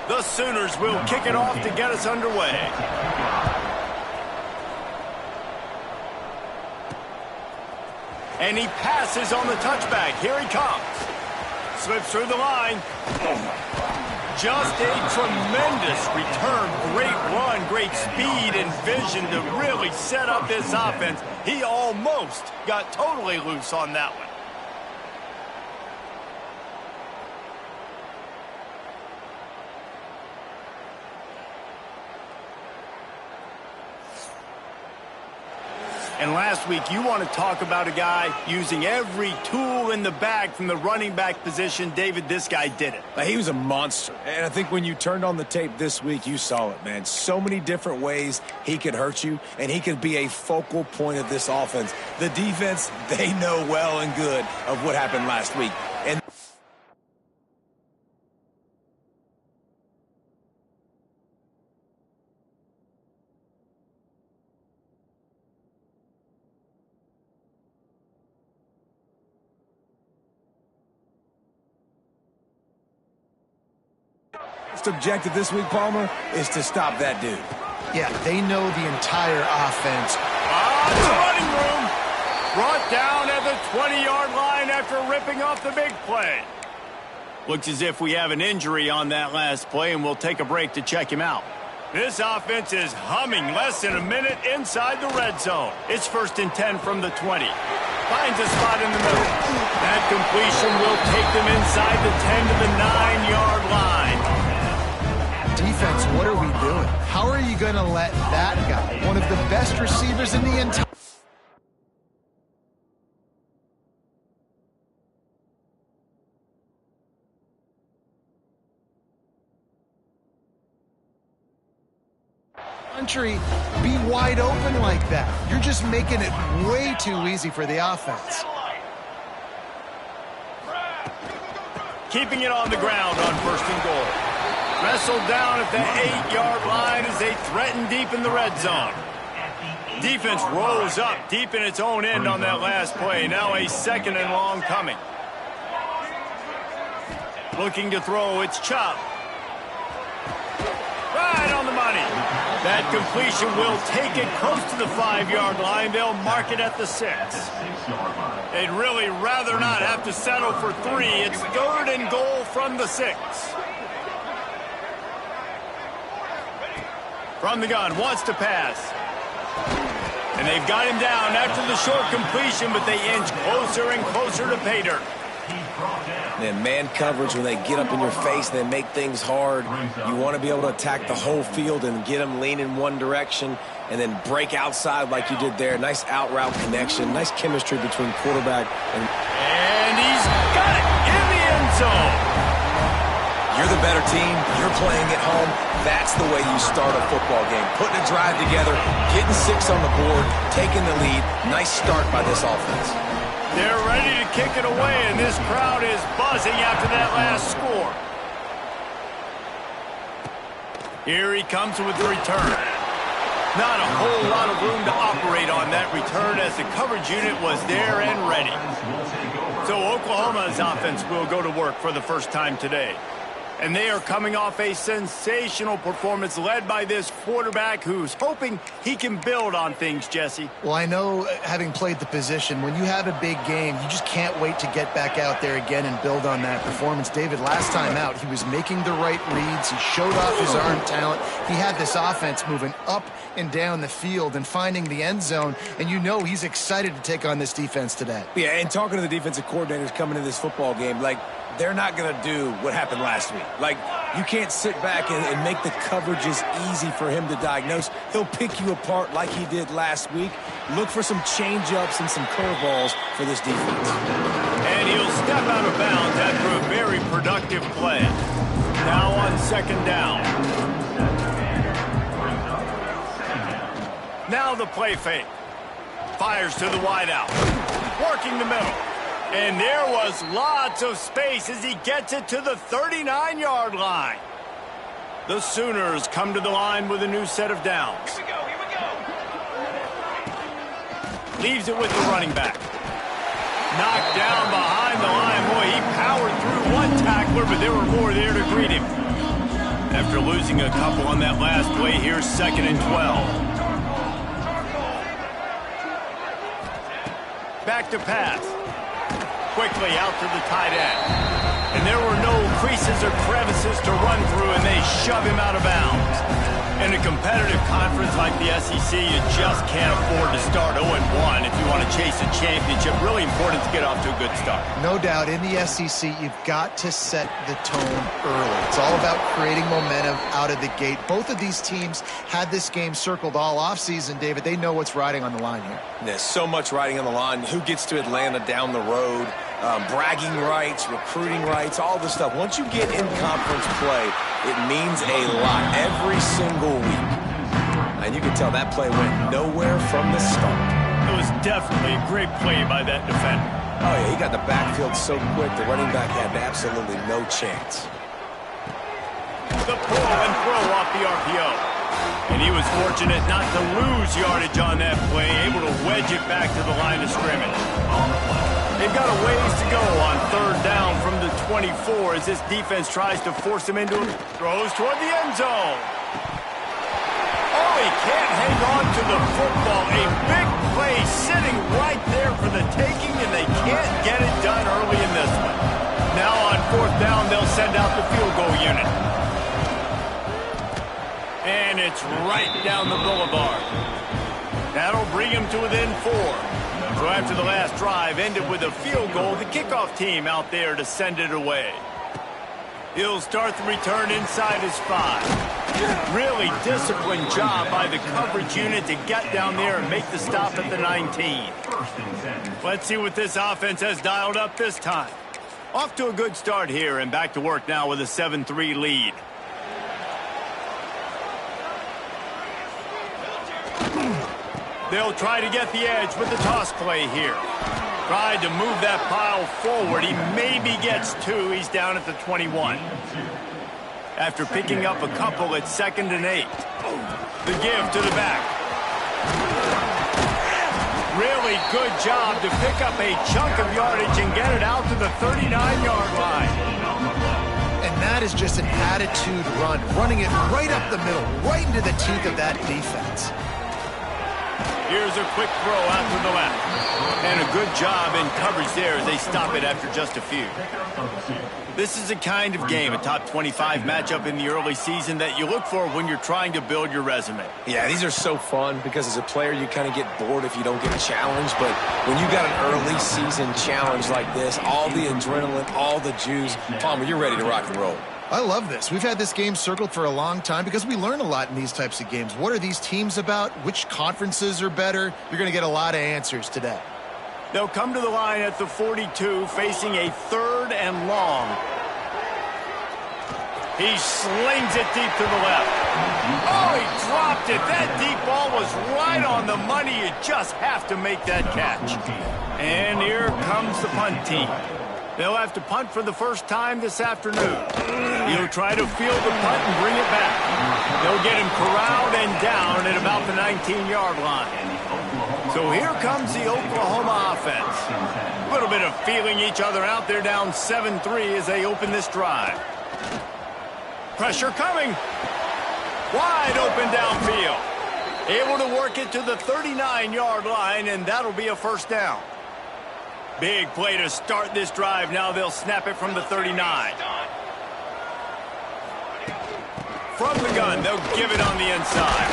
The Sooners will kick it off to get us underway. And he passes on the touchback. Here he comes. Slips through the line. Just a tremendous return. Great run, great speed and vision to really set up this offense. He almost got totally loose on that one. And last week, you want to talk about a guy using every tool in the bag from the running back position. David, this guy did it. He was a monster. And I think when you turned on the tape this week, you saw it, man. So many different ways he could hurt you, and he could be a focal point of this offense. The defense, they know well and good of what happened last week. And objective this week, Palmer, is to stop that dude. Yeah, they know the entire offense. It's a running room. Brought down at the 20-yard line after ripping off the big play. Looks as if we have an injury on that last play, and we'll take a break to check him out. This offense is humming. Less than a minute inside the red zone. It's 1st and 10 from the 20. Finds a spot in the middle. That completion will take them inside the 10 to the 9-yard line. Defense, what are we doing? How are you going to let that guy, one of the best receivers in the entire country, be wide open like that? You're just making it way too easy for the offense. Keeping it on the ground on 1st and goal. Wrestled down at the 8-yard line as they threaten deep in the red zone. Defense rose up deep in its own end on that last play. Now a 2nd and long coming. Looking to throw, it's Chubb. Right on the money. That completion will take it close to the 5-yard line. They'll mark it at the 6. They'd really rather not have to settle for 3. It's 3rd and goal from the 6. From the gun, wants to pass. And they've got him down after the short completion, but they inch closer and closer to pay dirt. Man coverage, when they get up in your face, they make things hard. You want to be able to attack the whole field and get them leaning one direction and then break outside like you did there. Nice out route connection, nice chemistry between quarterback and... And he's got it in the end zone. You're the better team. You're playing at home. That's the way you start a football game. Putting a drive together, getting 6 on the board, taking the lead. Nice start by this offense. They're ready to kick it away, and this crowd is buzzing after that last score. Here he comes with the return. Not a whole lot of room to operate on that return as the coverage unit was there and ready. So Oklahoma's offense will go to work for the first time today. And they are coming off a sensational performance led by this quarterback who's hoping he can build on things, Jesse. Well, I know, having played the position, when you have a big game, you just can't wait to get back out there again and build on that performance. David, last time out, he was making the right reads. He showed off his arm talent. He had this offense moving up and down the field and finding the end zone. And you know he's excited to take on this defense today. Yeah, and talking to the defensive coordinators coming into this football game, like, they're not going to do what happened last week. Like, you can't sit back and make the coverages easy for him to diagnose. He'll pick you apart like he did last week. Look for some change-ups and some curveballs for this defense. And he'll step out of bounds after a very productive play. Now on 2nd down. Now the play fake. Fires to the wideout. Working the middle. And there was lots of space as he gets it to the 39-yard line. The Sooners come to the line with a new set of downs. Here we go. Leaves it with the running back. Knocked down behind the line. Boy, he powered through one tackler, but there were more there to greet him. After losing a couple on that last play, here's 2nd and 12. Back to pass. Quickly out to the tight end. And there were no creases or crevices to run through, and they shove him out of bounds. In a competitive conference like the SEC, you just can't afford to start 0-1 if you want to chase a championship. Really important to get off to a good start. No doubt, in the SEC, you've got to set the tone early. It's all about creating momentum out of the gate. Both of these teams had this game circled all offseason, David. They know what's riding on the line here. There's so much riding on the line. Who gets to Atlanta down the road? Bragging rights, recruiting rights, all this stuff. Once you get in conference play, it means a lot every single week. And you can tell that play went nowhere from the start. It was definitely a great play by that defender. Oh, yeah, he got the backfield so quick, the running back had absolutely no chance. The pull and throw off the RPO. And he was fortunate not to lose yardage on that play, able to wedge it back to the line of scrimmage. They've got a ways to go on 3rd down from the 24 as this defense tries to force him into throws toward the end zone. Oh, he can't hang on to the football. A big play sitting right there for the taking, and they can't get it done early in this one. Now on 4th down, they'll send out the field goal unit. And it's right down the boulevard. That'll bring him to within 4. So after the last drive ended with a field goal, the kickoff team out there to send it away. He'll start the return inside his 5. Really disciplined job by the coverage unit to get down there and make the stop at the 19. Let's see what this offense has dialed up this time. Off to a good start here and back to work now with a 7-3 lead. They'll try to get the edge with the toss play here. Tried to move that pile forward. He maybe gets 2. He's down at the 21. After picking up a couple at 2nd and 8. The give to the back. Really good job to pick up a chunk of yardage and get it out to the 39-yard line. And that is just an attitude run, running it right up the middle, right into the teeth of that defense. Here's a quick throw out to the left. And a good job in coverage there as they stop it after just a few. This is a kind of game, a top 25 matchup in the early season that you look for when you're trying to build your resume. Yeah, these are so fun because as a player you kind of get bored if you don't get challenged. But when you got an early season challenge like this, all the adrenaline, all the juice, Palmer, you're ready to rock and roll. I love this. We've had this game circled for a long time because we learn a lot in these types of games. What are these teams about? Which conferences are better? You're going to get a lot of answers today. They'll come to the line at the 42, facing a 3rd and long. He slings it deep to the left. Oh, he dropped it. That deep ball was right on the money. You just have to make that catch. And here comes the punt team. They'll have to punt for the first time this afternoon. He'll try to field the punt and bring it back. They'll get him corralled and down at about the 19-yard line. So here comes the Oklahoma offense. A little bit of feeling each other out there down 7-3 as they open this drive. Pressure coming. Wide open downfield. Able to work it to the 39-yard line, and that'll be a 1st down. Big play to start this drive. Now they'll snap it from the 39. From the gun, they'll give it on the inside.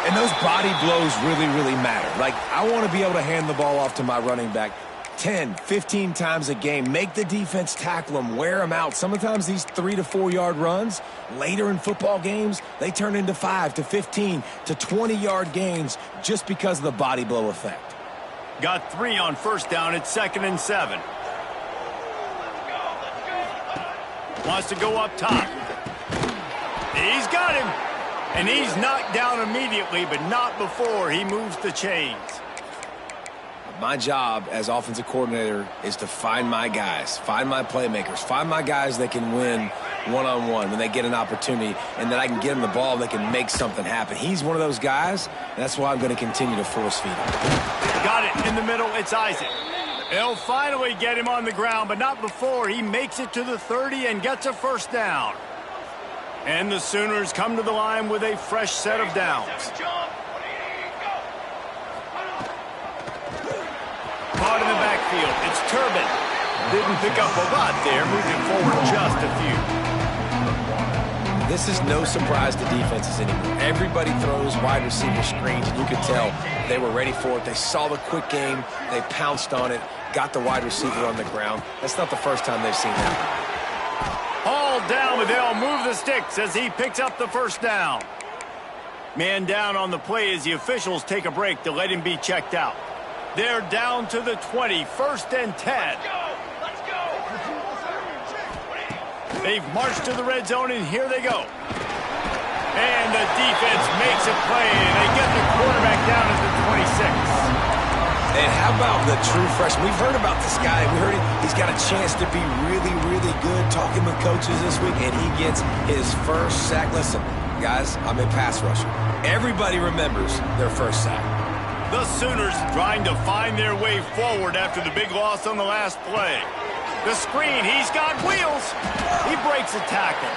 And those body blows really, really matter. Like, I want to be able to hand the ball off to my running back 10, 15 times a game. Make the defense tackle them, wear them out. Sometimes these 3 to 4 yard runs, later in football games, they turn into 5 to 15 to 20-yard gains just because of the body blow effect. Got 3 on 1st down at 2nd and 7. Wants to go up top. He's got him. And he's knocked down immediately, but not before he moves the chains. My job as offensive coordinator is to find my guys, find my playmakers, find my guys that can win one-on-one when they get an opportunity, and that I can get them the ball, they can make something happen. He's one of those guys, and that's why I'm going to continue to force feed him. Got it in the middle. It's Isaac. They'll finally get him on the ground, but not before he makes it to the 30 and gets a 1st down. And the Sooners come to the line with a fresh set of downs. Caught in the backfield. It's Turbin. Didn't pick up a lot there, moving forward just a few. This is no surprise to defenses anymore. Everybody throws wide receiver screens, and you could tell they were ready for it. They saw the quick game. They pounced on it, got the wide receiver on the ground. That's not the first time they've seen that. All down, but they'll move the sticks as he picks up the first down. Man down on the play as the officials take a break to let him be checked out. They're down to the 20, 1st and 10. They've marched to the red zone, and here they go. And the defense makes a play, and they get the quarterback down at the 26. And how about the true freshman? We've heard about this guy. We heard he's got a chance to be really, really good. Talking with coaches this week, and he gets his first sack. Listen, guys, I'm a pass rusher. Everybody remembers their first sack. The Sooners trying to find their way forward after the big loss on the last play. The screen, he's got wheels. He breaks a tackle.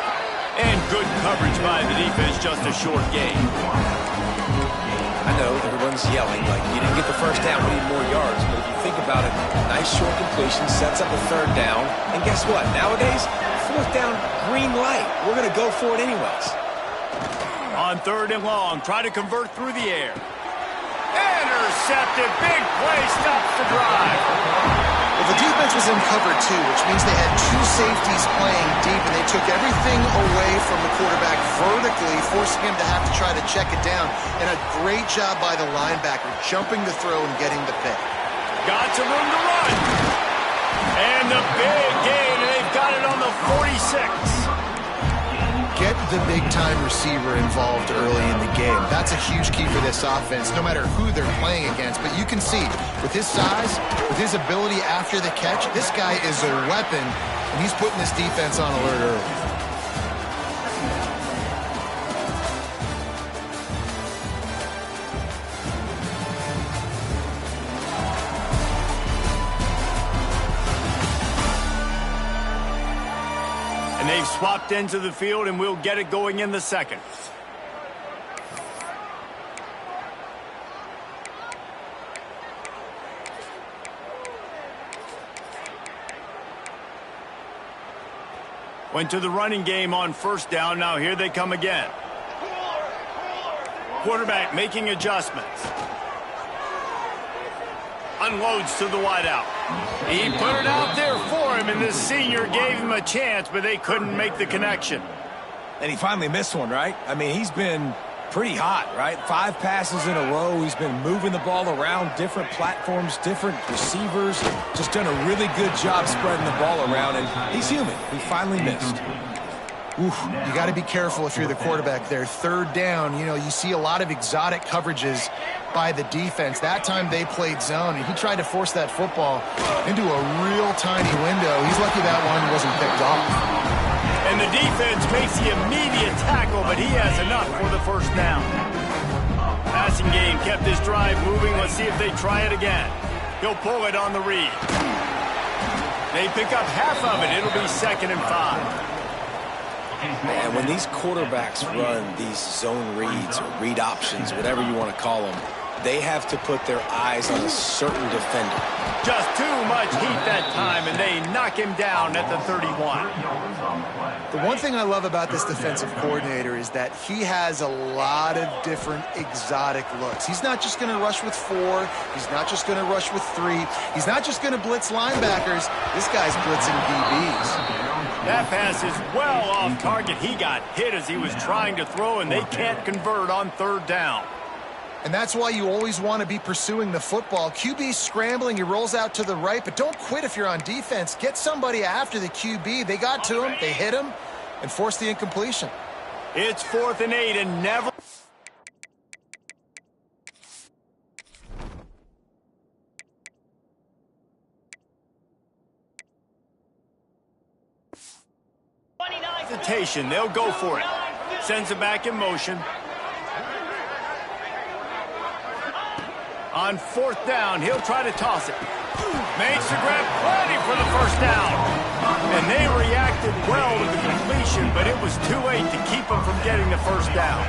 And good coverage by the defense, just a short game. I know everyone's yelling, like, you didn't get the first down, we need more yards. But if you think about it, nice short completion, sets up a 3rd down. And guess what? Nowadays, 4th down, green light. We're going to go for it anyways. On 3rd and long, try to convert through the air. Intercepted. Big play stops the drive. Well, the defense was in cover 2, which means they had 2 safeties playing deep, and they took everything away from the quarterback vertically, forcing him to have to try to check it down. And a great job by the linebacker, jumping the throw and getting the pick. Got some room to run. And the big gain, and they've got it on the 46. Get the big-time receiver involved early in the game. That's a huge key for this offense, no matter who they're playing against. But you can see, with his size, with his ability after the catch, this guy is a weapon, and he's putting this defense on alert early. And they've swapped into the field, and we'll get it going in the 2nd. Went to the running game on 1st down. Now here they come again. Quarterback making adjustments. Unloads to the wideout. He put it out there for him, and the senior gave him a chance, but they couldn't make the connection. And he finally missed one, right? I mean, he's been pretty hot, right? 5 passes in a row. He's been moving the ball around different platforms, different receivers. Just done a really good job spreading the ball around, and he's human. He finally missed. Oof, you got to be careful if you're the quarterback there. 3rd down, you know, you see a lot of exotic coverages by the defense. That time they played zone, and he tried to force that football into a real tiny window. He's lucky that one wasn't picked off. And the defense makes the immediate tackle, but he has enough for the 1st down. Passing game kept this drive moving. Let's see if they try it again. He'll pull it on the read. They pick up half of it. It'll be 2nd and 5. Man, when these quarterbacks run these zone reads or read options, whatever you want to call them, they have to put their eyes on a certain defender. Just too much heat that time, and they knock him down at the 31. The one thing I love about this defensive coordinator is that he has a lot of different exotic looks. He's not just going to rush with 4. He's not just going to rush with 3. He's not just going to blitz linebackers. This guy's blitzing DBs. That pass is well off target. He got hit as he was trying to throw, and they can't convert on 3rd down. And that's why you always want to be pursuing the football. QB's scrambling, he rolls out to the right, but don't quit if you're on defense. Get somebody after the QB. They got to him, they hit him, and forced the incompletion. It's 4th and 8, and never... hesitation. They'll go for it. Sends it back in motion. On 4th down, he'll try to toss it. Makes the grab, plenty for the 1st down. And they reacted well to the completion, but it was too late to keep them from getting the first down.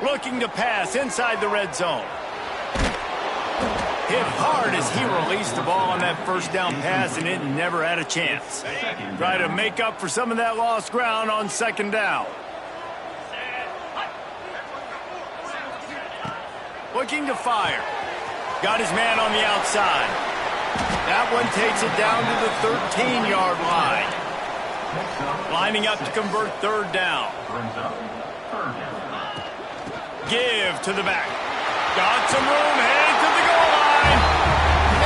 Looking to pass inside the red zone. Hit hard as he released the ball on that first down pass, and it never had a chance. Try to make up for some of that lost ground on second down. Looking to fire. Got his man on the outside. That one takes it down to the 13-yard line. Lining up to convert third down. Give to the back. Got some room, heading to the goal line.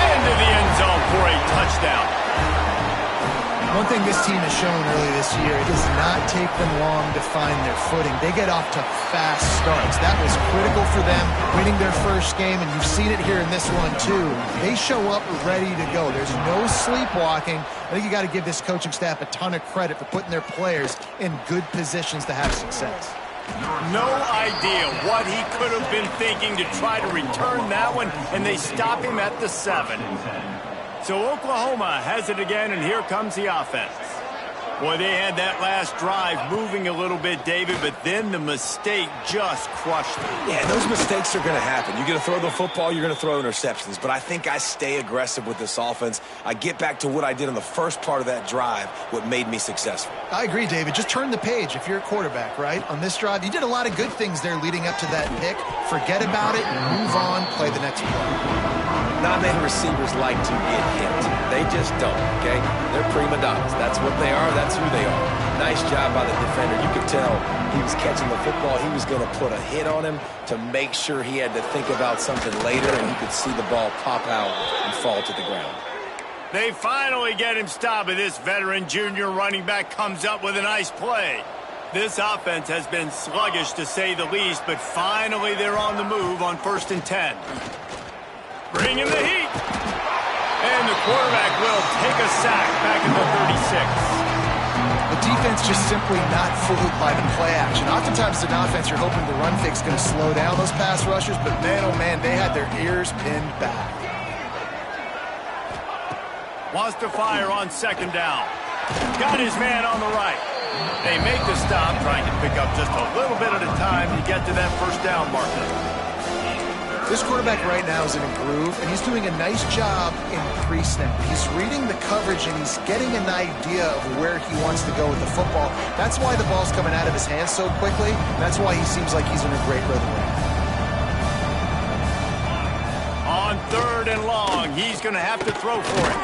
Into the end zone for a touchdown. One thing this team has shown early this year, it does not take them long to find their footing. They get off to fast starts. That was critical for them, winning their first game, and you've seen it here in this one too. They show up ready to go. There's no sleepwalking. I think you got to give this coaching staff a ton of credit for putting their players in good positions to have success. No idea what he could have been thinking to try to return that one, and they stop him at the 7. So Oklahoma has it again, and here comes the offense. Boy, they had that last drive moving a little bit, David, but then the mistake just crushed them. Yeah, those mistakes are going to happen. You're going to throw the football, you're going to throw interceptions. But I think I stay aggressive with this offense. I get back to what I did in the first part of that drive, what made me successful. I agree, David. Just turn the page if you're a quarterback, right? On this drive, you did a lot of good things there leading up to that pick. Forget about it, move on, play the next play. Not many receivers like to get hit. They just don't, okay? They're prima donnas. That's what they are. That's who they are. Nice job by the defender. You could tell he was catching the football. He was going to put a hit on him to make sure he had to think about something later, and you could see the ball pop out and fall to the ground. They finally get him stopped, and this veteran junior running back comes up with a nice play. This offense has been sluggish to say the least, but finally they're on the move on 1st and 10. Bringing the heat. And the quarterback will take a sack back at the 36. The defense just simply not fooled by the play action. Oftentimes as an offense, you're hoping the run fake's going to slow down those pass rushers, but man, oh man, they had their ears pinned back. Wants to fire on second down. Got his man on the right. They make the stop, trying to pick up just a little bit at a time to get to that first down marker. This quarterback right now is in a groove, and he's doing a nice job in pre-snap. He's reading the coverage, and he's getting an idea of where he wants to go with the football. That's why the ball's coming out of his hands so quickly. That's why he seems like he's in a great rhythm right now. On 3rd and long, he's going to have to throw for it.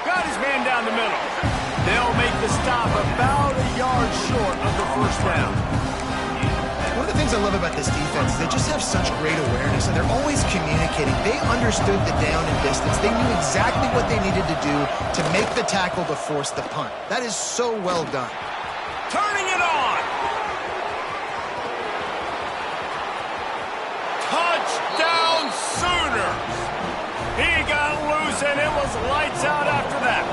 Got his man down the middle. They'll make the stop about a yard short of the first down. One of the things I love about this defense is they just have such great awareness, and they're always communicating. They understood the down and distance. They knew exactly what they needed to do to make the tackle to force the punt. That is so well done. Turning it on. Touchdown Sooners. He got loose, and it was lights out after that.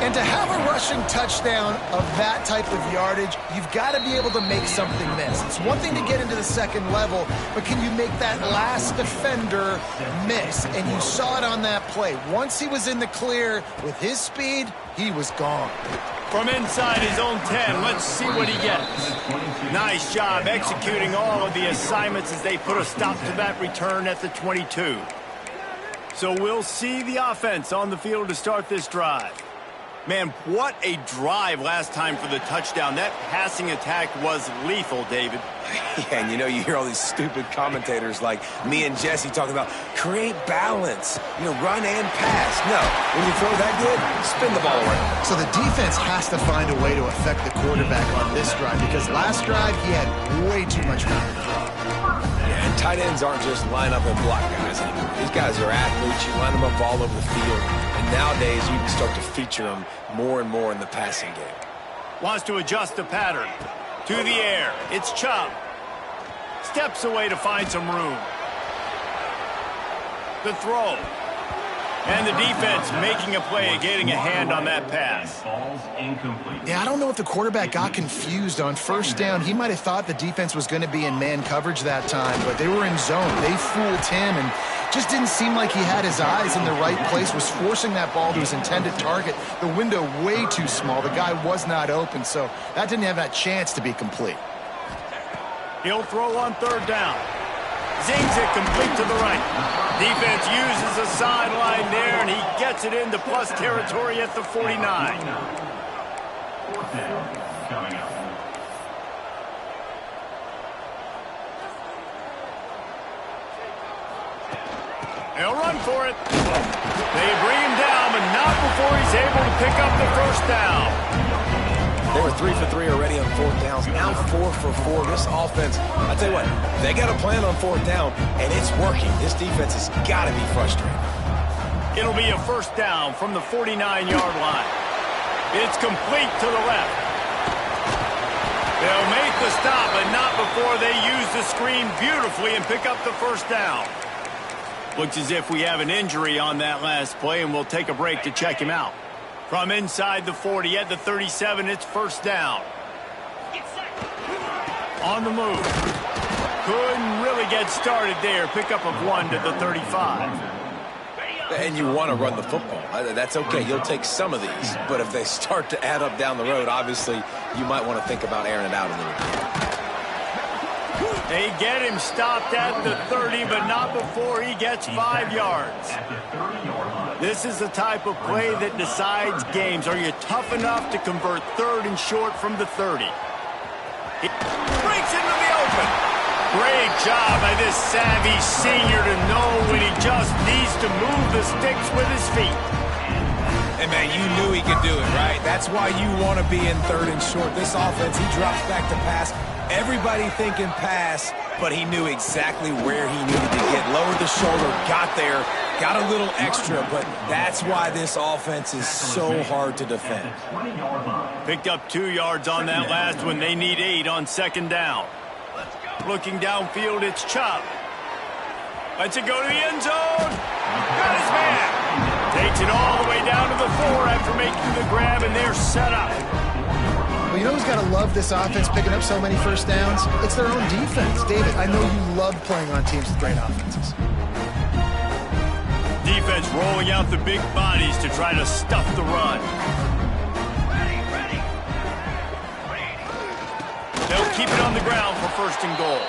And to have a rushing touchdown of that type of yardage, you've got to be able to make something miss. It's one thing to get into the second level, but can you make that last defender miss? And you saw it on that play. Once he was in the clear with his speed, he was gone. From inside his own 10, let's see what he gets. Nice job executing all of the assignments as they put a stop to that return at the 22. So we'll see the offense on the field to start this drive. Man, what a drive last time for the touchdown. That passing attack was lethal, David. Yeah, and you hear all these stupid commentators like me and Jesse talking about create balance, run and pass. No, when you throw that good, spin the ball around. So the defense has to find a way to affect the quarterback on this drive, because last drive he had way too much time to throw. Yeah, and tight ends aren't just line up and block guys anymore. These guys are athletes. You line them up all over the field. And nowadays, you can start to feature them more and more in the passing game. Wants to adjust the pattern. To the air. It's Chubb. Steps away to find some room. The throw. And the defense making a play, getting a hand on that pass. Yeah, I don't know if the quarterback got confused on first down. He might have thought the defense was going to be in man coverage that time, but they were in zone. They fooled him and just didn't seem like he had his eyes in the right place, was forcing that ball to his intended target. The window way too small. The guy was not open, so that didn't have that chance to be complete. He'll throw on third down. Zings it complete to the right. Defense uses a sideline there, and he gets it into plus territory at the 49. They'll run for it. They bring him down, but not before he's able to pick up the first down. They were 3 for 3 already on fourth downs. Now 4 for 4. This offense, I tell you what, they got a plan on fourth down, and it's working. This defense has got to be frustrated. It'll be a first down from the 49-yard line. It's complete to the left. They'll make the stop, but not before they use the screen beautifully and pick up the first down. Looks as if we have an injury on that last play, and we'll take a break to check him out. From inside the 40 at the 37, it's first down. On the move. Couldn't really get started there. Pickup of 1 to the 35. And you want to run the football. That's okay. You'll take some of these. But if they start to add up down the road, obviously, you might want to think about airing it out a little bit. They get him stopped at the 30, but not before he gets 5 yards. This is the type of play that decides games. Are you tough enough to convert third and short from the 30? He breaks into the open. Great job by this savvy senior to know when he just needs to move the sticks with his feet. And, man, you knew he could do it, right? That's why you want to be in third and short. This offense, he drops back to pass. Everybody thinking pass, but he knew exactly where he needed to get. Lowered the shoulder, got there, got a little extra, but that's why this offense is so hard to defend. Picked up 2 yards on that last one. They need 8 on second down. Looking downfield, it's Chubb. Lets it go to the end zone. Got his man. Takes it all the way down to the 4 after making the grab, and they're set up. Well, you know who's got to love this offense picking up so many first downs? It's their own defense. David, I know you love playing on teams with great offenses. Defense rolling out the big bodies to try to stuff the run. They'll keep it on the ground for first and goal.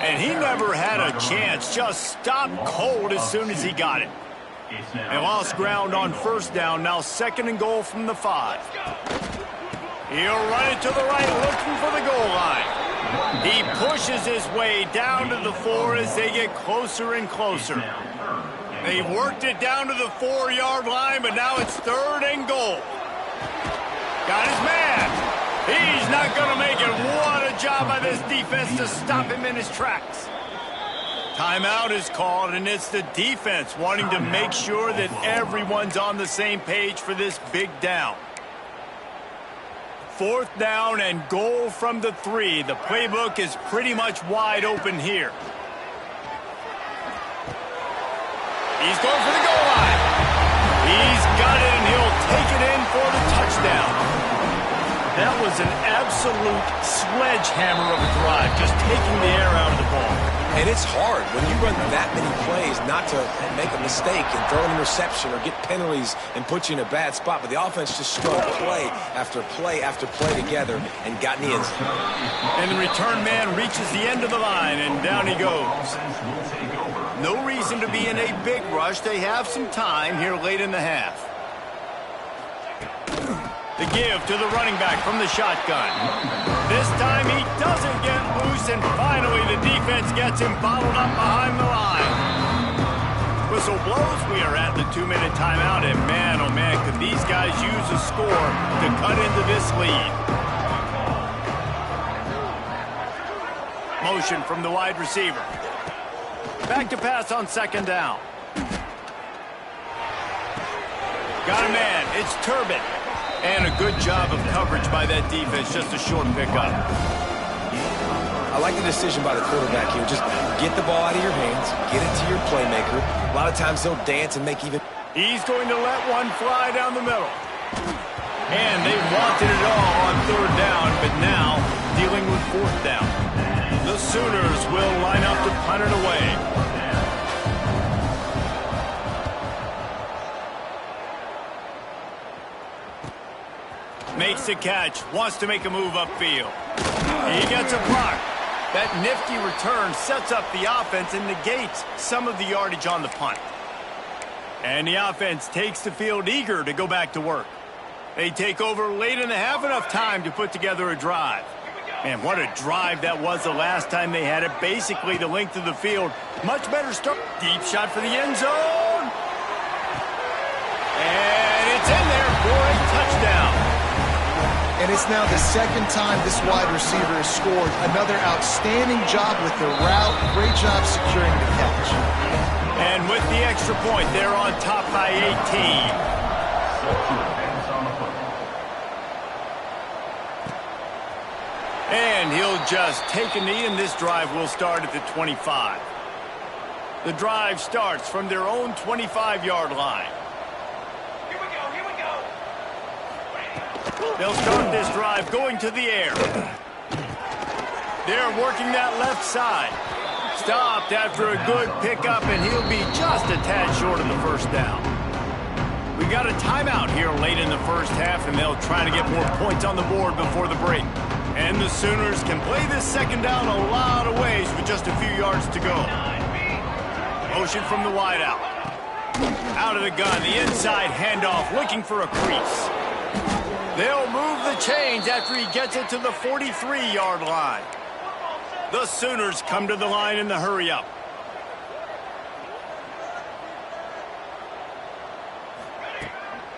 And he never had a chance. Just stopped cold as soon as he got it. They lost ground on first down. Now second and goal from the 5. He'll run it to the right, looking for the goal line. He pushes his way down to the 4 as they get closer and closer. They've worked it down to the 4-yard line, but now it's third and goal. Got his man. He's not going to make it. What a job by this defense to stop him in his tracks. Timeout is called, and it's the defense wanting to make sure that everyone's on the same page for this big down. Fourth down and goal from the 3. The playbook is pretty much wide open here. He's going for the goal line. He's got it, and he'll take it in for the touchdown. That was an absolute sledgehammer of a drive, just taking the air out of the ball. And it's hard when you run that many plays not to make a mistake and throw an interception or get penalties and put you in a bad spot. But the offense just strung play after play after play together and got in the end zone. And the return man reaches the end of the line, and down he goes. No reason to be in a big rush. They have some time here late in the half. The give to the running back from the shotgun. This time he doesn't get loose, and finally the defense gets him bottled up behind the line. Whistle blows. We are at the 2-minute timeout, and man, oh man, could these guys use a score to cut into this lead. Motion from the wide receiver. Back to pass on second down. Got a man. It's Turbin. And a good job of coverage by that defense. Just a short pickup. I like the decision by the quarterback here. Just get the ball out of your hands. Get it to your playmaker. A lot of times they'll dance and make even... He's going to let one fly down the middle. And they wanted it all on third down, but now dealing with fourth down. The Sooners will line up to punt it away. Makes the catch, wants to make a move upfield. He gets a block. That nifty return sets up the offense and negates some of the yardage on the punt. And the offense takes the field eager to go back to work. They take over late in the half, enough time to put together a drive. Man, what a drive that was the last time they had it. Basically the length of the field. Much better start. Deep shot for the end zone. And it's in there for a touchdown. And it's now the second time this wide receiver has scored. Another outstanding job with the route. Great job securing the catch. And with the extra point, they're on top by 18. And he'll just take a knee, and this drive will start at the 25. The drive starts from their own 25-yard line. They'll start this drive going to the air. They're working that left side. Stopped after a good pickup, and he'll be just a tad short of the first down. We got a timeout here late in the first half, and they'll try to get more points on the board before the break. And the Sooners can play this second down a lot of ways with just a few yards to go. Motion from the wideout. Out of the gun, the inside handoff, looking for a crease. They'll move the chains after he gets it to the 43-yard line. The Sooners come to the line in the hurry-up.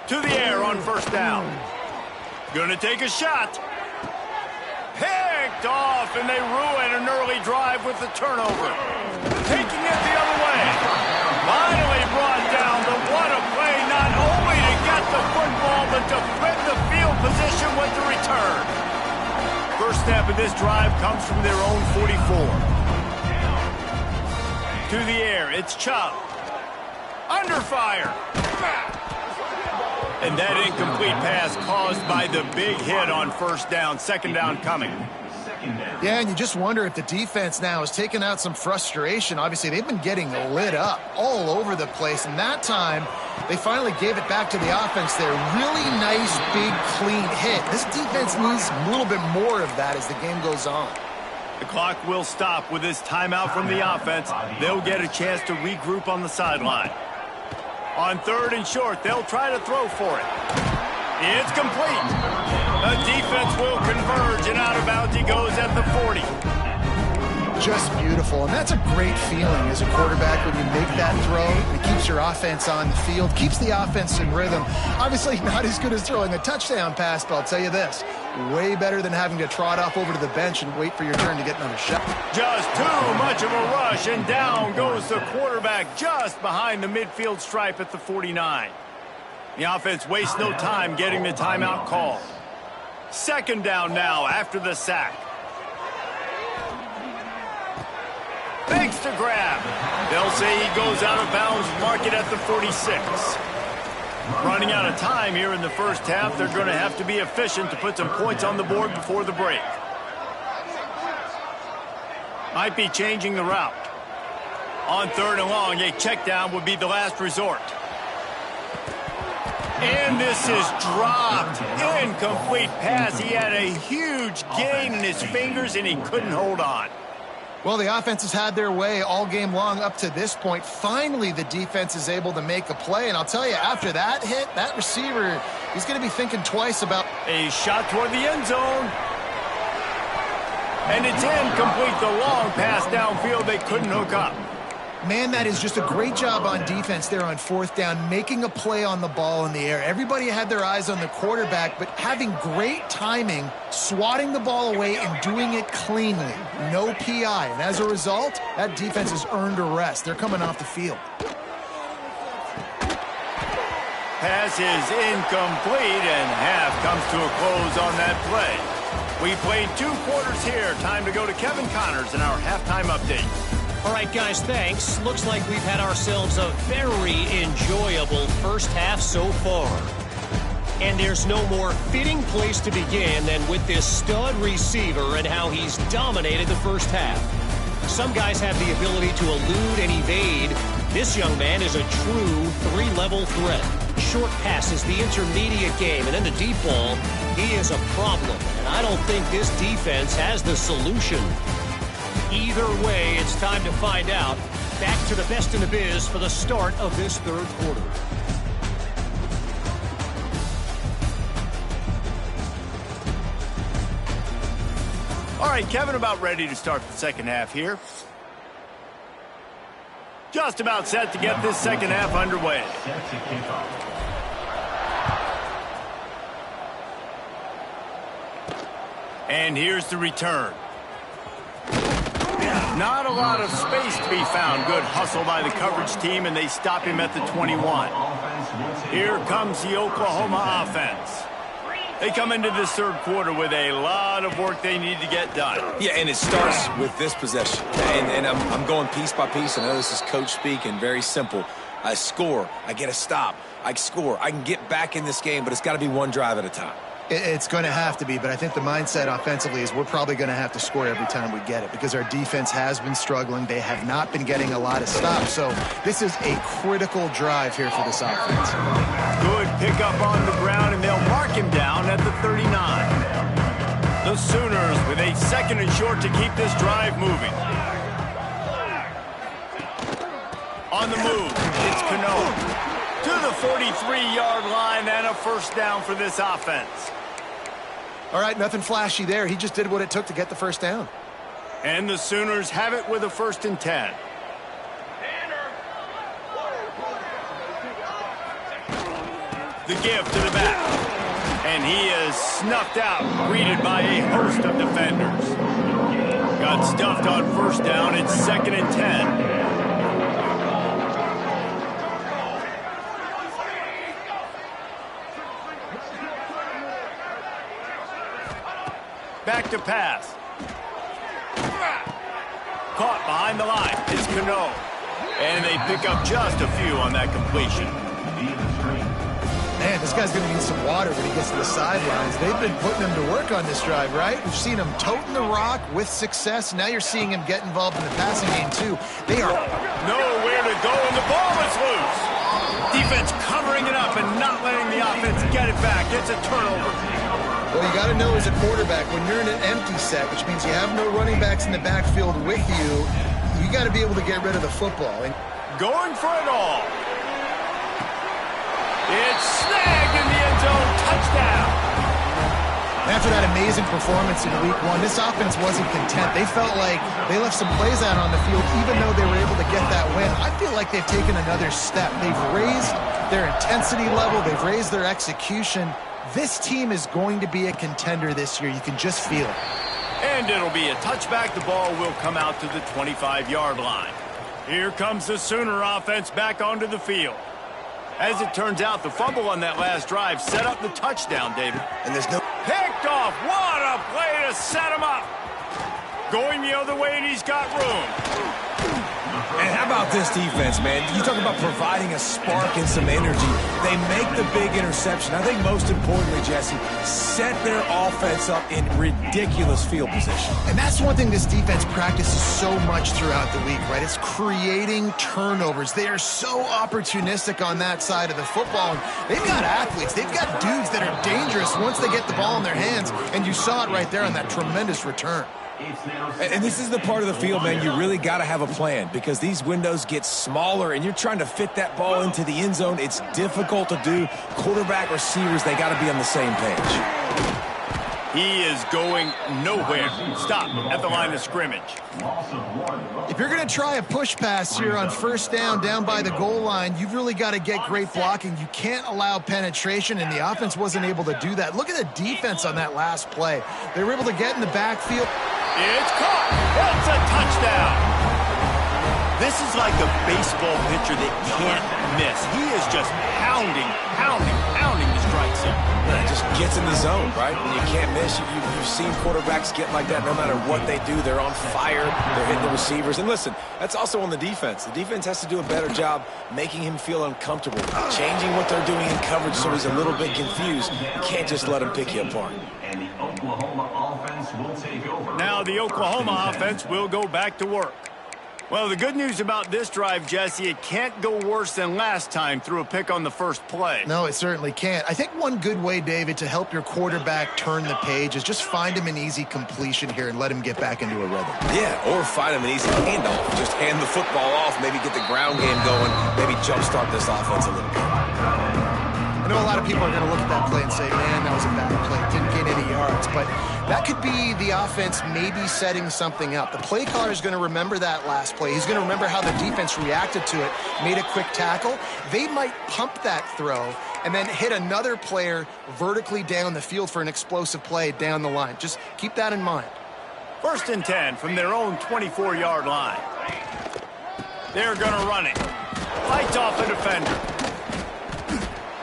To the air on first down. Gonna take a shot. Picked off, and they ruin an early drive with the turnover. Taking it the other way. Finally brought down, but what a play, not only to get the football, but to flip the field position with the return. First snap of this drive comes from their own 44. To the air, it's Chubb. Under fire. And that incomplete pass caused by the big hit on first down. Second down coming. Yeah, and you just wonder if the defense now has taken out some frustration. Obviously, they've been getting lit up all over the place. And that time, they finally gave it back to the offense there. Really nice, big, clean hit. This defense needs a little bit more of that as the game goes on. The clock will stop with this timeout from the offense. They'll get a chance to regroup on the sideline. On third and short, they'll try to throw for it. It's complete. The defense will converge, and out of bounds he goes at the 40. Just beautiful, and that's a great feeling as a quarterback when you make that throw. It keeps your offense on the field, keeps the offense in rhythm. Obviously not as good as throwing a touchdown pass, but I'll tell you this, way better than having to trot off over to the bench and wait for your turn to get another shot. Just too much of a rush, and down goes the quarterback just behind the midfield stripe at the 49. The offense wastes no time getting the timeout call. Second down now after the sack. Fakes to grab. They'll say he goes out of bounds, mark it at the 46. Running out of time here in the first half. They're going to have to be efficient to put some points on the board before the break. Might be changing the route. On third and long, a check down would be the last resort. And this is dropped. Incomplete pass. He had a huge gain in his fingers, and he couldn't hold on. Well, the offense has had their way all game long up to this point. Finally, the defense is able to make a play. And I'll tell you, after that hit, that receiver, he's going to be thinking twice about... A shot toward the end zone. And it's incomplete. The long pass downfield, they couldn't hook up. Man, that is just a great job on defense there on fourth down, making a play on the ball in the air. Everybody had their eyes on the quarterback, but having great timing, swatting the ball away and doing it cleanly. No PI. And as a result, that defense has earned a rest. They're coming off the field. Pass is incomplete, and half comes to a close on that play. We played 2 quarters here. Time to go to Kevin Connors in our halftime update. All right, guys, thanks. Looks like we've had ourselves a very enjoyable first half so far. And there's no more fitting place to begin than with this stud receiver and how he's dominated the first half. Some guys have the ability to elude and evade. This young man is a true three-level threat. Short passes, the intermediate game, and then the deep ball, he is a problem. And I don't think this defense has the solution. Either way, it's time to find out. Back to the best in the biz for the start of this third quarter. All right, Kevin, about ready to start the second half here. Just about set to get this second half underway. And here's the return. Not a lot of space to be found. Good hustle by the coverage team, and they stop him at the 21. Here comes the Oklahoma offense. They come into this third quarter with a lot of work they need to get done. Yeah, and it starts with this possession. And I'm going piece by piece. I know this is coach speak and very simple. I score. I get a stop. I score. I can get back in this game, but it's got to be one drive at a time. It's going to have to be, but I think the mindset offensively is we're probably going to have to score every time we get it because our defense has been struggling. They have not been getting a lot of stops, so this is a critical drive here for this offense. Good pickup on the ground, and they'll mark him down at the 39. The Sooners with a second and short to keep this drive moving. On the move, it's Cano. To the 43-yard line and a first down for this offense. All right, nothing flashy there. He just did what it took to get the first down. And the Sooners have it with a 1st and 10. The give to the back. And he is snuffed out, greeted by a host of defenders. Got stuffed on first down. It's 2nd and 10. Back to pass. Caught behind the line is Cano. And they pick up just a few on that completion. Man, this guy's going to need some water when he gets to the sidelines. They've been putting him to work on this drive, right? We've seen him toting the rock with success. Now you're seeing him get involved in the passing game, too. They are nowhere to go, and the ball is loose. Defense covering it up and not letting the offense get it back. It's a turnover. Well, you got to know as a quarterback, when you're in an empty set, which means you have no running backs in the backfield with you, you got to be able to get rid of the football. And going for it all. It's snagged in the end zone. Touchdown. After that amazing performance in week one, this offense wasn't content. They felt like they left some plays out on the field, even though they were able to get that win. I feel like they've taken another step. They've raised their intensity level. They've raised their execution. This team is going to be a contender this year. You can just feel it. And it'll be a touchback. The ball will come out to the 25-yard line. Here comes the Sooner offense back onto the field. As it turns out, the fumble on that last drive set up the touchdown, David. And there's no... Picked off. What a play to set him up. Going the other way, and he's got room. And how about this defense, man? You talk about providing a spark and some energy. They make the big interception. I think most importantly, Jesse, set their offense up in ridiculous field position. And that's one thing this defense practices so much throughout the week, right? It's creating turnovers. They are so opportunistic on that side of the football. And they've got athletes. They've got dudes that are dangerous once they get the ball in their hands. And you saw it right there on that tremendous return. And this is the part of the field, man, you really got to have a plan because these windows get smaller and you're trying to fit that ball into the end zone. It's difficult to do. Quarterback, receivers, they got to be on the same page. He is going nowhere. Stop at the line of scrimmage. If you're going to try a push pass here on first down by the goal line, you've really got to get great blocking. You can't allow penetration, and the offense wasn't able to do that. Look at the defense on that last play. They were able to get in the backfield. It's caught. It's a touchdown. This is like a baseball pitcher that can't miss. He is just pounding the strike zone. Just gets in the zone, right? When you can't miss, you've seen quarterbacks get like that no matter what they do. They're on fire. They're hitting the receivers. And listen, that's also on the defense. The defense has to do a better job making him feel uncomfortable, changing what they're doing in coverage so he's a little bit confused. You can't just let him pick you apart. And the Oklahoma offense will take over. Now the Oklahoma offense will go back to work. Well, the good news about this drive, Jesse, it can't go worse than last time through a pick on the first play. No, it certainly can't. I think one good way, David, to help your quarterback turn the page is just find him an easy completion here and let him get back into a rhythm. Yeah, or find him an easy handoff. Just hand the football off, maybe get the ground game going, maybe jumpstart this offense a little bit. I know a lot of people are going to look at that play and say, man, that was a bad play. Didn't gain any yards. But that could be the offense maybe setting something up. The play caller is going to remember that last play. He's going to remember how the defense reacted to it, made a quick tackle. They might pump that throw and then hit another player vertically down the field for an explosive play down the line. Just keep that in mind. 1st and 10 from their own 24-yard line. They're going to run it. Fights off a defender.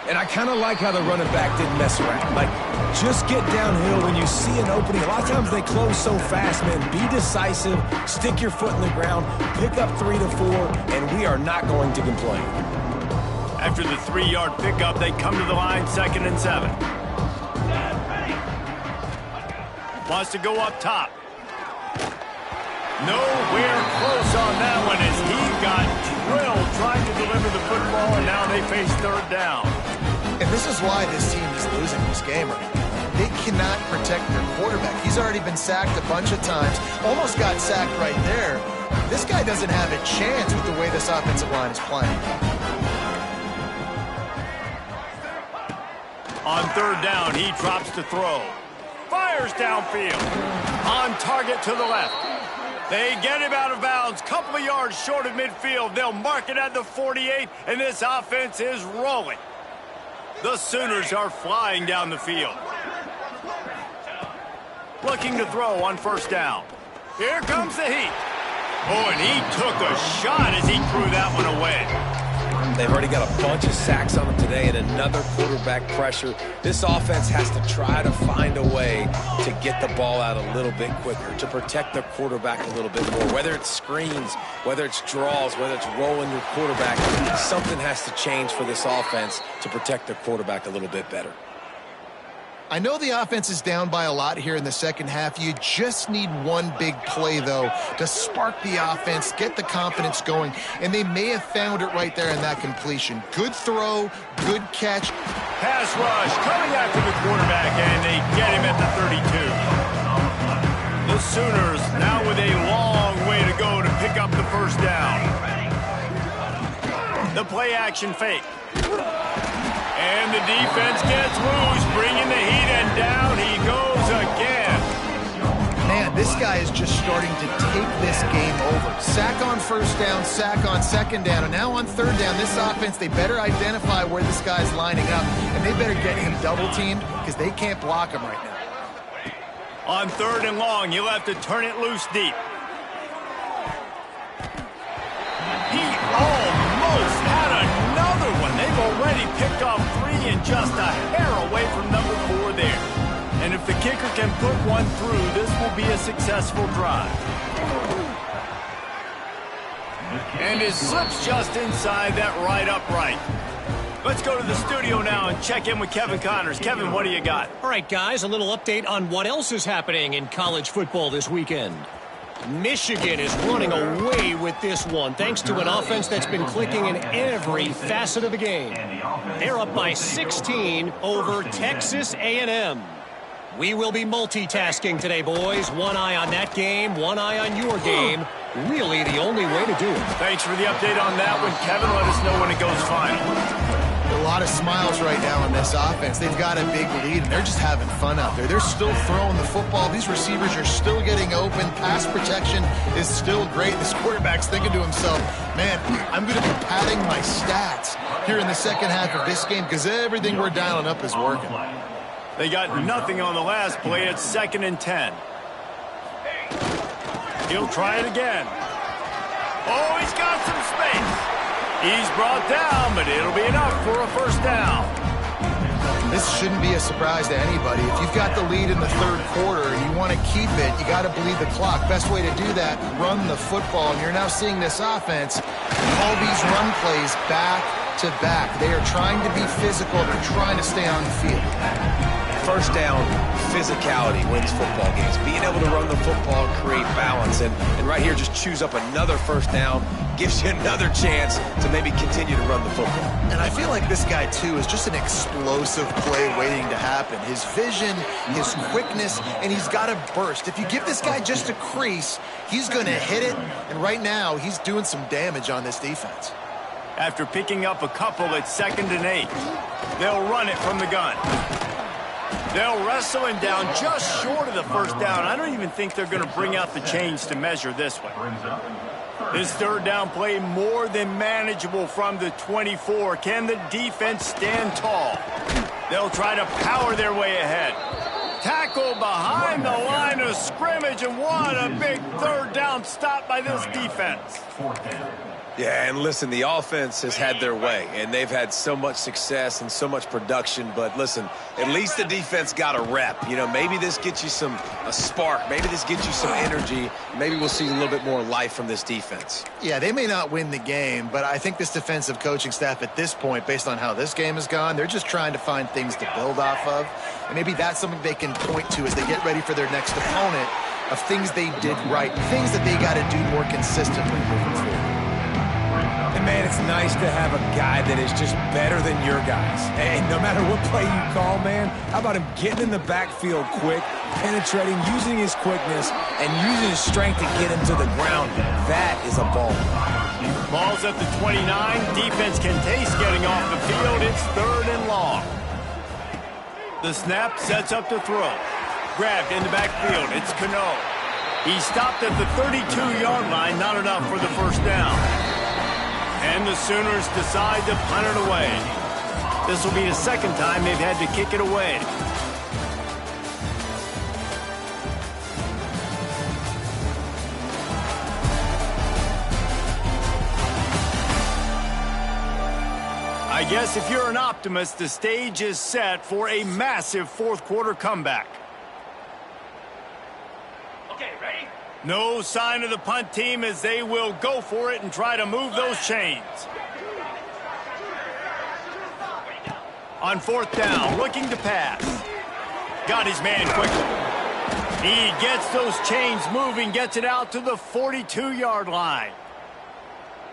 And I kind of like how the running back didn't mess around. Like, just get downhill when you see an opening. A lot of times they close so fast, man. Be decisive, stick your foot in the ground, pick up 3 to 4, and we are not going to complain. After the 3-yard pickup, they come to the line, 2nd and 7. Wants to go up top. Nowhere close on that one as he got drilled trying to deliver the football, and now they face 3rd down. And this is why this team is losing this game right now. They cannot protect their quarterback. He's already been sacked a bunch of times, almost got sacked right there. This guy doesn't have a chance with the way this offensive line is playing. On 3rd down, he drops to throw. Fires downfield. On target to the left. They get him out of bounds. Couple of yards short of midfield. They'll mark it at the 48, and this offense is rolling. The Sooners are flying down the field. Looking to throw on 1st down. Here comes the heat. Oh, and he took a shot as he threw that one away. They've already got a bunch of sacks on them today and another quarterback pressure. This offense has to try to find a way to get the ball out a little bit quicker, to protect their quarterback a little bit more. Whether it's screens, whether it's draws, whether it's rolling your quarterback, something has to change for this offense to protect their quarterback a little bit better. I know the offense is down by a lot here in the second half. You just need one big play, though, to spark the offense, get the confidence going, and they may have found it right there in that completion. Good throw, good catch. Pass rush coming after the quarterback, and they get him at the 32. The Sooners now with a long way to go to pick up the 1st down. The play action fake. And the defense gets loose, bringing the heat, and down he goes again. Man, this guy is just starting to take this game over. Sack on 1st down, sack on 2nd down, and now on 3rd down, this offense, they better identify where this guy's lining up, and they better get him double-teamed because they can't block him right now. On 3rd and long, you'll have to turn it loose deep. He almost had another one. They've already picked off 3 and just a hair away from number 4 there. And if the kicker can put one through, this will be a successful drive. And it slips just inside that right upright. Let's go to the studio now and check in with Kevin Connors. Kevin, what do you got? All right, guys, a little update on what else is happening in college football this weekend. Michigan is running away with this one, thanks to an offense that's been clicking in every facet of the game. They're up by 16 over Texas A&M. We will be multitasking today, boys. One eye on that game, one eye on your game. Really the only way to do it. Thanks for the update on that one, Kevin. Let us know when it goes final. A lot of smiles right now on this offense. They've got a big lead, and they're just having fun out there. They're still throwing the football. These receivers are still getting open. Pass protection is still great. This quarterback's thinking to himself, man, I'm going to be padding my stats here in the second half of this game because everything we're dialing up is working. They got nothing on the last play. It's 2nd and 10. He'll try it again. Oh, he's got some space. He's brought down, but it'll be enough for a 1st down. This shouldn't be a surprise to anybody. If you've got the lead in the third quarter and you want to keep it, you got to bleed the clock. Best way to do that, run the football. And you're now seeing this offense call these run plays back to back. They are trying to be physical. They're trying to stay on the field. First down, physicality wins football games. Being able to run the football, create balance. And right here, just choose up another first down, gives you another chance to maybe continue to run the football. And I feel like this guy, too, is just an explosive play waiting to happen. His vision, his quickness, and he's got a burst. If you give this guy just a crease, he's going to hit it. And right now, he's doing some damage on this defense. After picking up a couple at 2nd and 8, they'll run it from the gun. They'll wrestle him down just short of the first down. I don't even think they're going to bring out the chains to measure this one. This third down play more than manageable from the 24. Can the defense stand tall? They'll try to power their way ahead. Tackle behind the line of scrimmage, and what a big third down stop by this defense. Yeah, and listen, the offense has had their way, and they've had so much success and so much production. But listen, at least the defense got a rep. You know, maybe this gets you a spark. Maybe this gets you some energy. Maybe we'll see a little bit more life from this defense. Yeah, they may not win the game, but I think this defensive coaching staff at this point, based on how this game has gone, they're just trying to find things to build off of. And maybe that's something they can point to as they get ready for their next opponent, of things they did right, things that they got to do more consistently moving forward. And, man, it's nice to have a guy that is just better than your guys. And no matter what play you call, man, how about him getting in the backfield quick, penetrating, using his quickness, and using his strength to get him to the ground. That is a ball. Ball's at the 29. Defense can taste getting off the field. It's 3rd and long. The snap sets up to throw. Grabbed in the backfield. It's Cano. He stopped at the 32-yard line. Not enough for the first down. And the Sooners decide to punt it away. This will be the second time they've had to kick it away. I guess if you're an optimist, the stage is set for a massive fourth-quarter comeback. No sign of the punt team as they will go for it and try to move those chains. On 4th down, looking to pass. Got his man quickly. He gets those chains moving, gets it out to the 42-yard line.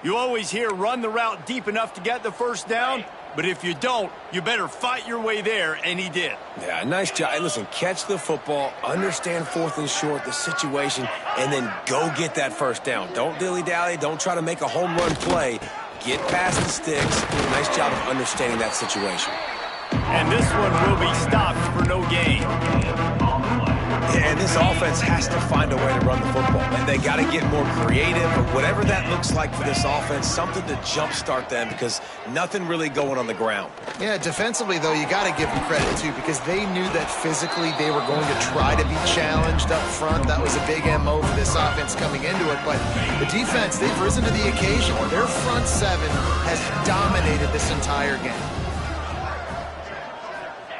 You always hear run the route deep enough to get the first down, but if you don't, you better fight your way there, and he did. Yeah, nice job. Hey, listen, catch the football, understand 4th and short, the situation, and then go get that first down. Don't dilly-dally. Don't try to make a home run play. Get past the sticks. Nice job of understanding that situation. And this one will be stopped for no gain. And this offense has to find a way to run the football. And they got to get more creative, or whatever that looks like for this offense, something to jumpstart them, because nothing really going on the ground. Yeah, defensively, though, you got to give them credit, too, because they knew that physically they were going to try to be challenged up front. That was a big MO for this offense coming into it. But the defense, they've risen to the occasion. Their front seven has dominated this entire game.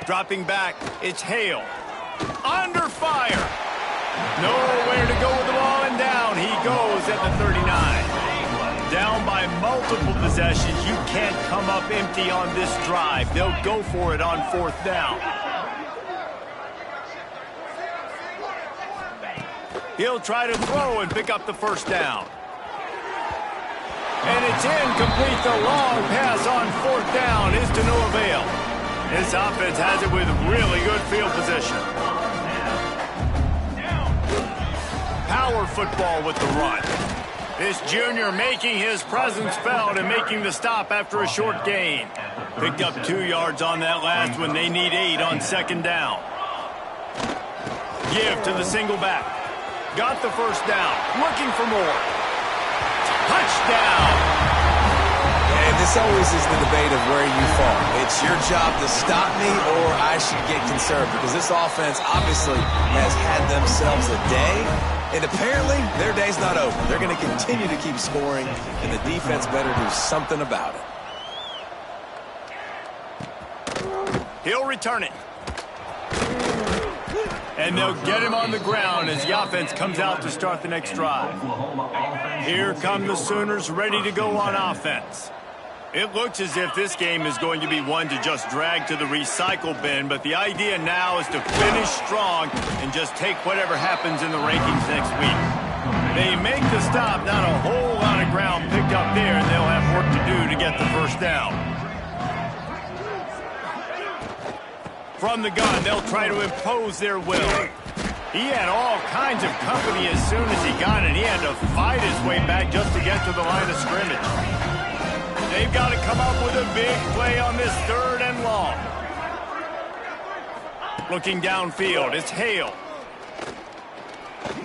Dropping back, it's Hale. Under fire. Nowhere to go with the ball, and down he goes at the 39. Down by multiple possessions. You can't come up empty on this drive. They'll go for it on 4th down. He'll try to throw and pick up the first down. And it's incomplete. The long pass on 4th down is to no avail. This offense has it with really good field position. Power football with the run. This junior making his presence felt and making the stop after a short gain. Picked up 2 yards on that last one. They need 8 on 2nd down. Give to the single back. Got the first down. Looking for more. Touchdown. And this always is the debate of where you fall. It's your job to stop me, or I should get concerned, because this offense obviously has had themselves a day, and apparently their day's not over. They're going to continue to keep scoring, and the defense better do something about it. He'll return it. And they'll get him on the ground as the offense comes out to start the next drive. Here come the Sooners ready to go on offense. It looks as if this game is going to be one to just drag to the recycle bin, but the idea now is to finish strong and just take whatever happens in the rankings next week. They make the stop, not a whole lot of ground picked up there, and they'll have work to do to get the first down. From the gun, they'll try to impose their will. He had all kinds of company as soon as he got it. He had to fight his way back just to get to the line of scrimmage. They've got to come up with a big play on this 3rd and long. Looking downfield, it's Hale.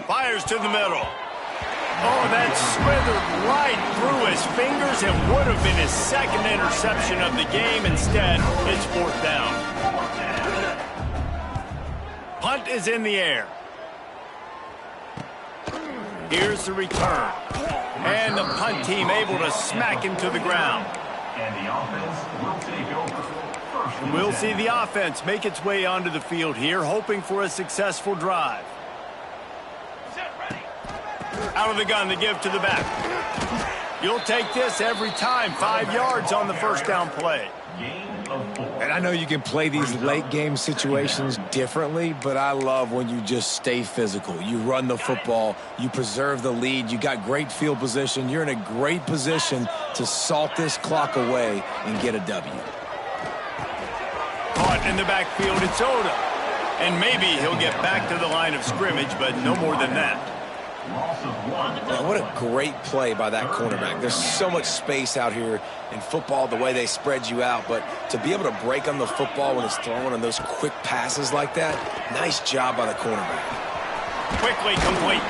Fires to the middle. Oh, that slithered right through his fingers. It would have been his 2nd interception of the game. Instead, it's 4th down. Punt is in the air. Here's the return. And the punt team able to smack him to the ground. And the offense will take over. We'll see the offense make its way onto the field here, hoping for a successful drive. Out of the gun to give to the back. You'll take this every time. 5 yards on the first down play. And I know you can play these late game situations differently, but I love when you just stay physical. You run the football, you preserve the lead, you got great field position, you're in a great position to salt this clock away and get a W. Caught in the backfield, it's Oda. And maybe he'll get back to the line of scrimmage, but no more than that. What a great play by that cornerback. There's so much space out here in football, the way they spread you out, but to be able to break on the football when it's thrown on those quick passes like that, nice job by the cornerback. Quickly complete.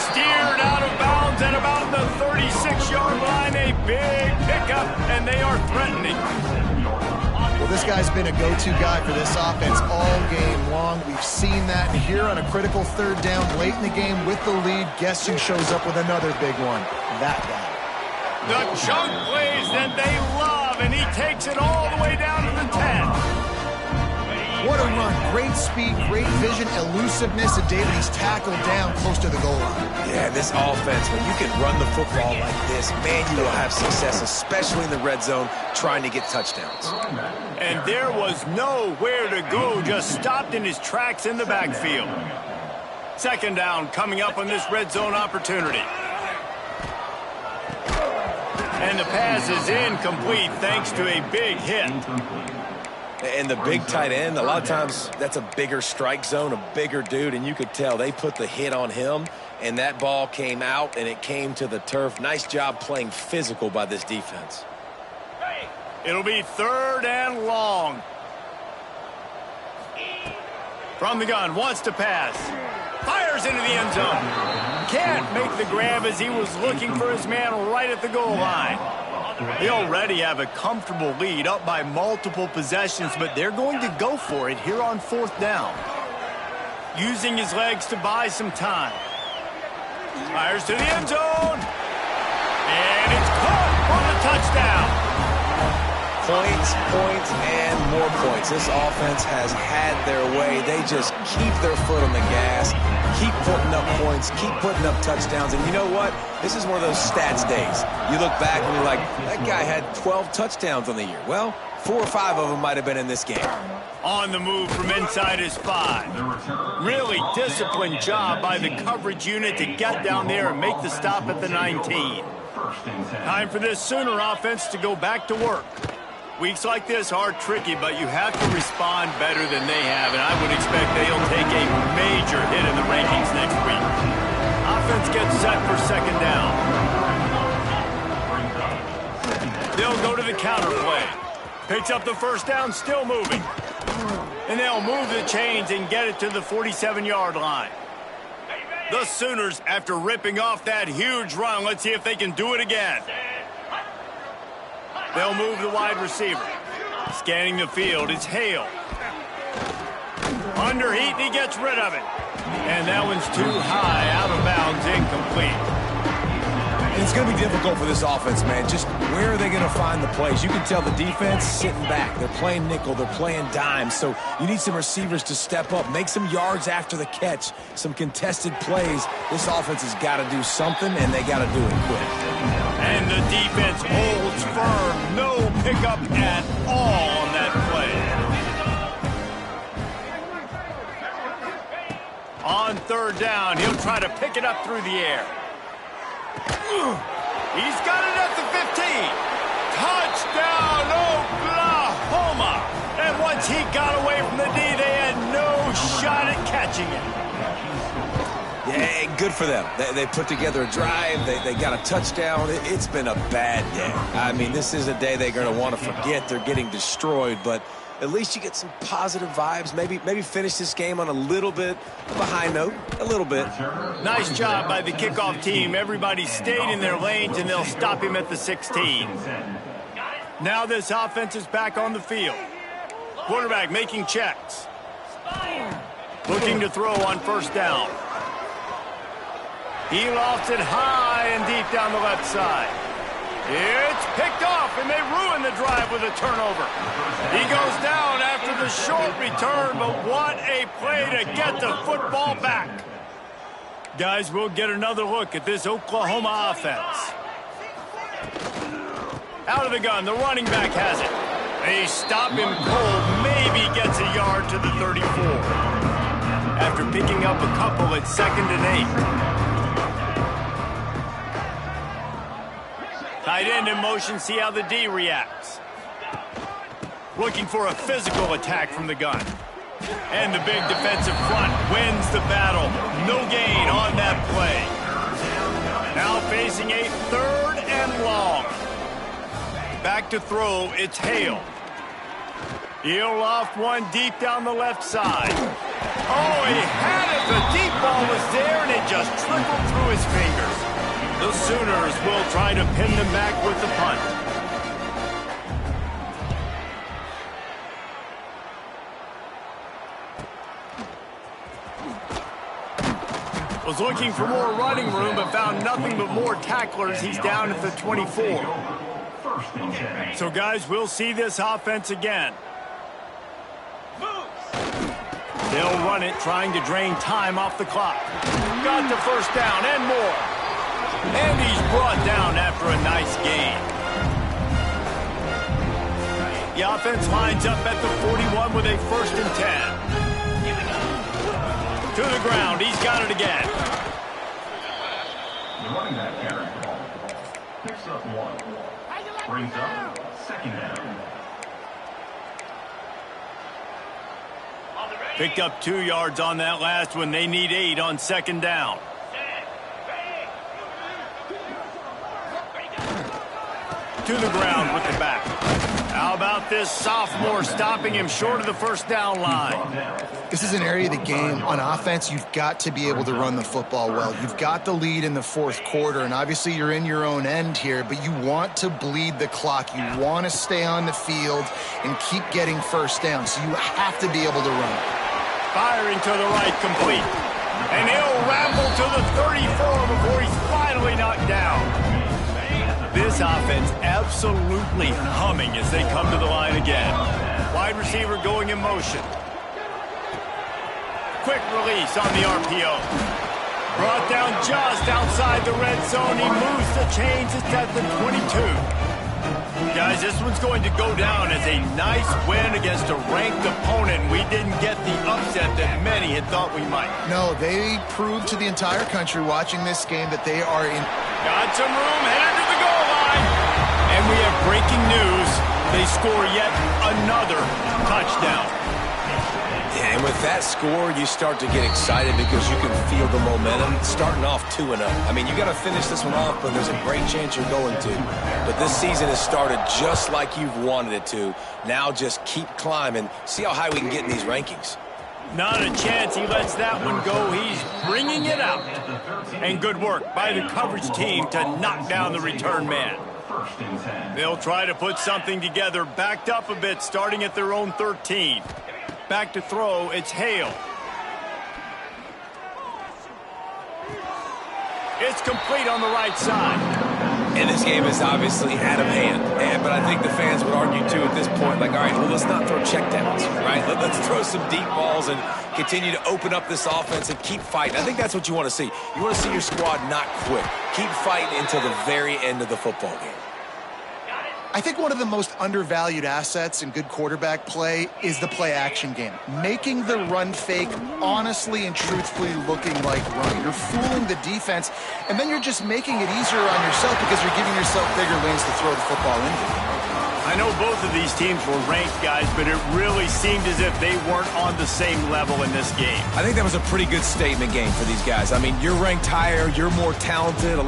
Steered out of bounds at about the 36-yard line. A big pickup, and they are threatening. Well, this guy's been a go-to guy for this offense all game long. We've seen that here on a critical 3rd down late in the game with the lead. Guess who shows up with another big one? That guy. The chunk plays that they love, and he takes it all the way down to the 10. What a run. Great speed, great vision, elusiveness, and David, he's tackled down close to the goal line. Yeah, this offense, when you can run the football like this, man, you will have success, especially in the red zone, trying to get touchdowns. And there was nowhere to go, just stopped in his tracks in the backfield. 2nd down coming up on this red zone opportunity. And the pass is incomplete thanks to a big hit. And the big tight end, a lot of times that's a bigger strike zone, a bigger dude, and you could tell they put the hit on him, and that ball came out, and it came to the turf. Nice job playing physical by this defense. It'll be 3rd and long. From the gun, wants to pass. Fires into the end zone. Can't make the grab as he was looking for his man right at the goal line. They already have a comfortable lead, up by multiple possessions, but they're going to go for it here on 4th down. Using his legs to buy some time. Fires to the end zone. And it's caught for the touchdown. Points, points, and more points. This offense has had their way. They just keep their foot on the gas, keep putting up points, keep putting up touchdowns. And you know what? This is one of those stats days. You look back and you're like, that guy had 12 touchdowns on the year. Well, 4 or 5 of them might have been in this game. On the move from inside his 5. Really disciplined job by the coverage unit to get down there and make the stop at the 19. Time for this Sooner offense to go back to work. Weeks like this are tricky, but you have to respond better than they have, and I would expect they'll take a major hit in the rankings next week. Offense gets set for 2nd down. They'll go to the counter play. Picks up the 1st down, still moving. And they'll move the chains and get it to the 47-yard line. The Sooners, after ripping off that huge run, let's see if they can do it again. They'll move the wide receiver. Scanning the field, it's Hale. Under heat, and he gets rid of it. And that one's too high, out of bounds, incomplete. And It's going to be difficult for this offense, man. Just where are they going to find the plays? You can tell the defense sitting back. They're playing nickel. They're playing dime. So you need some receivers to step up, make some yards after the catch, some contested plays. This offense has got to do something, and they got to do it quick. And the defense holds firm. No pickup at all on that play. On third down, he'll try to pick it up through the air. He's got it at the 15. Touchdown, Oklahoma. And once he got away from the D, they had no shot at catching it. Yeah, good for them. They put together a drive. They got a touchdown. It's been a bad day. I mean, this is a day they're going to want to forget. They're getting destroyed, but at least you get some positive vibes. Maybe finish this game on a little bit of a high note. A little bit. Nice job by the kickoff team. Everybody stayed in their lanes, and they'll stop him at the 16. Now this offense is back on the field. Quarterback making checks. Looking to throw on first down. He lofts it high and deep down the left side. It's picked off, and they ruin the drive with a turnover. He goes down after the short return, but what a play to get the football back. Guys, we'll get another look at this Oklahoma offense. Out of the gun, the running back has it. They stop him cold, maybe gets a yard to the 34. After picking up a couple at 2nd and 8. Tight end in motion, see how the D reacts. Looking for a physical attack from the gun. And the big defensive front wins the battle. No gain on that play. Now facing a 3rd and long. Back to throw, it's Hale. He'll loft one deep down the left side. Oh, he had it. The deep ball was there, and it just trickled through his fingers. The Sooners will try to pin them back with the punt. Was looking for more running room, but found nothing but more tacklers. He's down at the 24. So, guys, we'll see this offense again. They'll run it, trying to drain time off the clock. Got the first down and more. And he's brought down after a nice gain. The offense lines up at the 41 with a 1st and 10. To the ground, he's got it again. The running back carries the ball. Picks up 1. Brings up 2nd down. Picked up 2 yards on that last one. They need 8 on 2nd down. To the ground with the back. How about this sophomore stopping him short of the first down line? This is an area of the game. On offense, you've got to be able to run the football well. You've got the lead in the 4th quarter, and obviously you're in your own end here, but you want to bleed the clock. You want to stay on the field and keep getting first down, so you have to be able to run. Firing to the right, complete. And he'll ramble to the 34 before he's finally knocked down. This offense absolutely humming as they come to the line again. Wide receiver going in motion. Quick release on the RPO. Brought down just outside the red zone. He moves the chains. It's at the 22. Guys, this one's going to go down as a nice win against a ranked opponent. We didn't get the upset that many had thought we might. No, they proved to the entire country watching this game that they are in. Got some room, headed to the goal line. And we have breaking news. They score yet another touchdown. Yeah, and with that score, you start to get excited because you can feel the momentum starting off 2-0. I mean, you got to finish this one off, but there's a great chance you're going to. But this season has started just like you've wanted it to. Now just keep climbing. See how high we can get in these rankings. Not a chance he lets that one go. He's bringing it out. And good work by the coverage team to knock down the return man. They'll try to put something together, backed up a bit, starting at their own 13. Back to throw, it's Hale. It's complete on the right side. And this game is obviously out of hand. But I think the fans would argue, too, at this point, like, all right, well, let's not throw checkdowns, right? Let's throw some deep balls and continue to open up this offense and keep fighting. I think that's what you want to see. You want to see your squad not quit. Keep fighting until the very end of the football game. I think one of the most undervalued assets in good quarterback play is the play-action game. Making the run fake honestly and truthfully looking like running. You're fooling the defense, and then you're just making it easier on yourself because you're giving yourself bigger lanes to throw the football into. I know both of these teams were ranked, guys, but it really seemed as if they weren't on the same level in this game. I think that was a pretty good statement game for these guys. I mean, you're ranked higher, you're more talented.